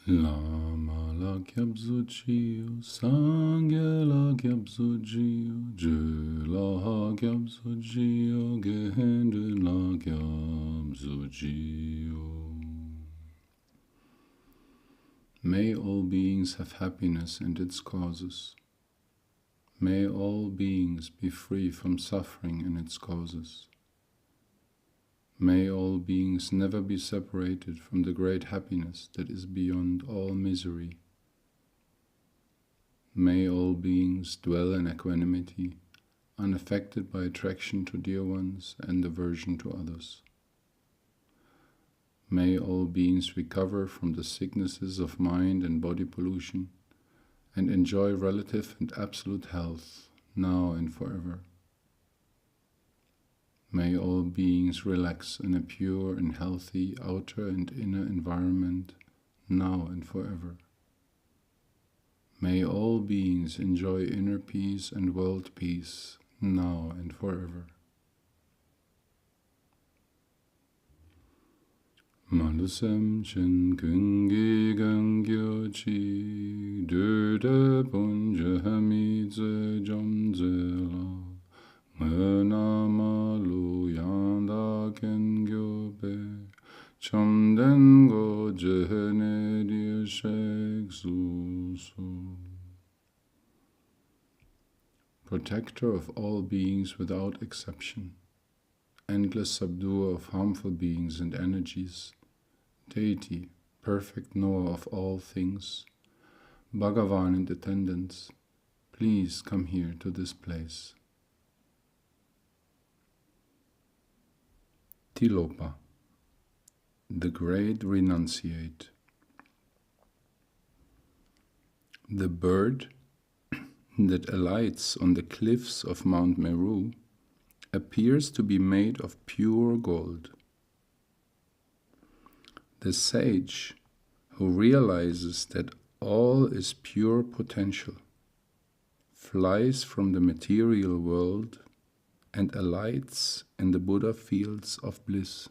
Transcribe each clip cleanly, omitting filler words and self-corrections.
Lama la kyabzu chiyo, sangye la kyabzu chiyo, je la kyabzu chiyo, gehende la kyabzu chiyo. May all beings have happiness and its causes. May all beings be free from suffering and its causes. May all beings never be separated from the great happiness that is beyond all misery. May all beings dwell in equanimity, unaffected by attraction to dear ones and aversion to others. May all beings recover from the sicknesses of mind and body pollution and enjoy relative and absolute health now and forever. May all beings relax in a pure and healthy outer and inner environment now and forever. May all beings enjoy inner peace and world peace now and forever. Malusam chen kungi gangyo chi döde punja hamidze jomze la mena malu yanda kengyo be chomden go jehene diye shek su. Protector of all beings without exception, endless subduer of harmful beings and energies, Deity, perfect knower of all things, Bhagavan in attendance, please come here to this place. Tilopa, the great Renunciate. The bird that alights on the cliffs of Mount Meru appears to be made of pure gold. The sage who realizes that all is pure potential flies from the material world and alights in the Buddha fields of bliss.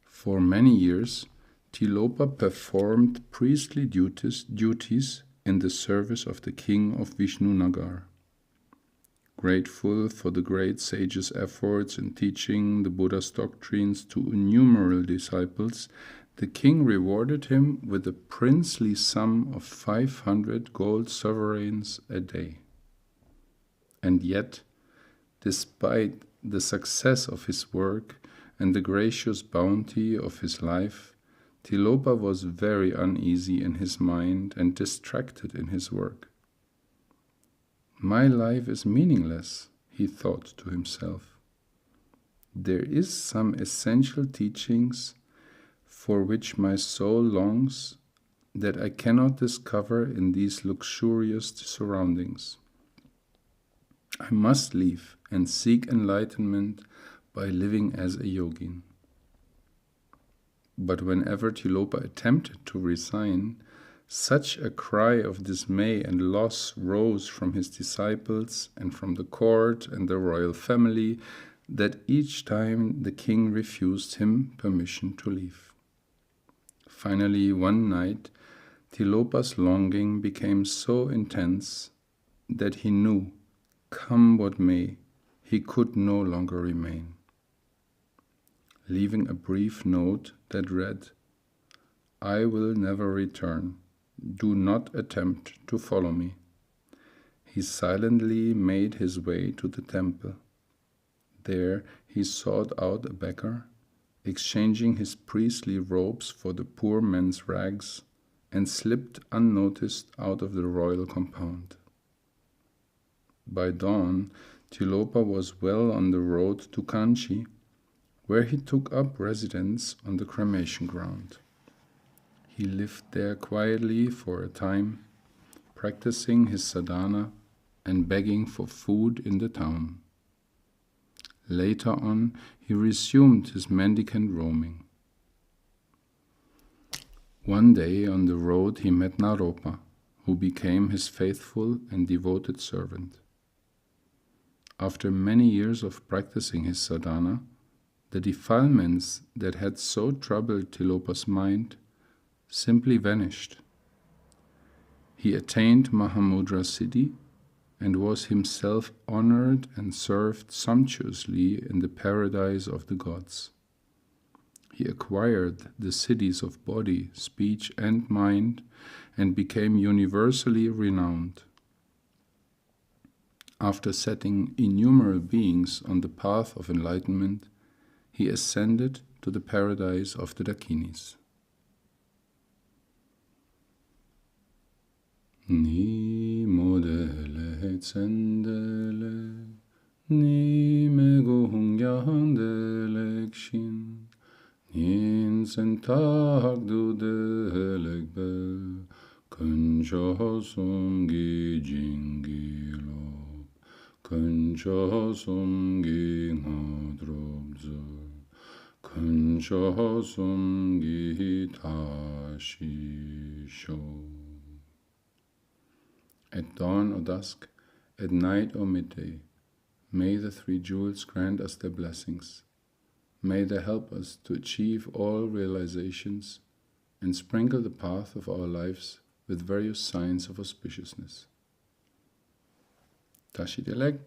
For many years, Tilopa performed priestly duties in the service of the king of Vishnunagar. Grateful for the great sage's efforts in teaching the Buddha's doctrines to innumerable disciples, the king rewarded him with a princely sum of 500 gold sovereigns a day. And yet, despite the success of his work and the gracious bounty of his life, Tilopa was very uneasy in his mind and distracted in his work. My life is meaningless, he thought to himself. There is some essential teachings for which my soul longs that I cannot discover in these luxurious surroundings. I must leave and seek enlightenment by living as a yogin. But whenever Tilopa attempted to resign, such a cry of dismay and loss rose from his disciples and from the court and the royal family that each time the king refused him permission to leave. Finally, one night, Tilopa's longing became so intense that he knew, come what may, he could no longer remain. Leaving a brief note that read, "I will never return. Do not attempt to follow me," he silently made his way to the temple. There he sought out a beggar, exchanging his priestly robes for the poor man's rags, and slipped unnoticed out of the royal compound. By dawn, Tilopa was well on the road to Kanchi, where he took up residence on the cremation ground. He lived there quietly for a time, practicing his sadhana and begging for food in the town. Later on, he resumed his mendicant roaming. One day on the road he met Naropa, who became his faithful and devoted servant. After many years of practicing his sadhana, the defilements that had so troubled Tilopa's mind simply vanished. He attained Mahamudra Siddhi and was himself honored and served sumptuously in the paradise of the gods. He acquired the siddhis of body, speech and mind and became universally renowned. After setting innumerable beings on the path of enlightenment, he ascended to the paradise of the Dakinis. Ni modele tsendele, ni megohungyandele kshin, nin sentag dudelek be, kunjosum gi jingilo, kunjosum gi ngodrobzo, kunjosum gi tashisho. At dawn or dusk, at night or midday, may the three jewels grant us their blessings. May they help us to achieve all realizations and sprinkle the path of our lives with various signs of auspiciousness. Tashi Delek.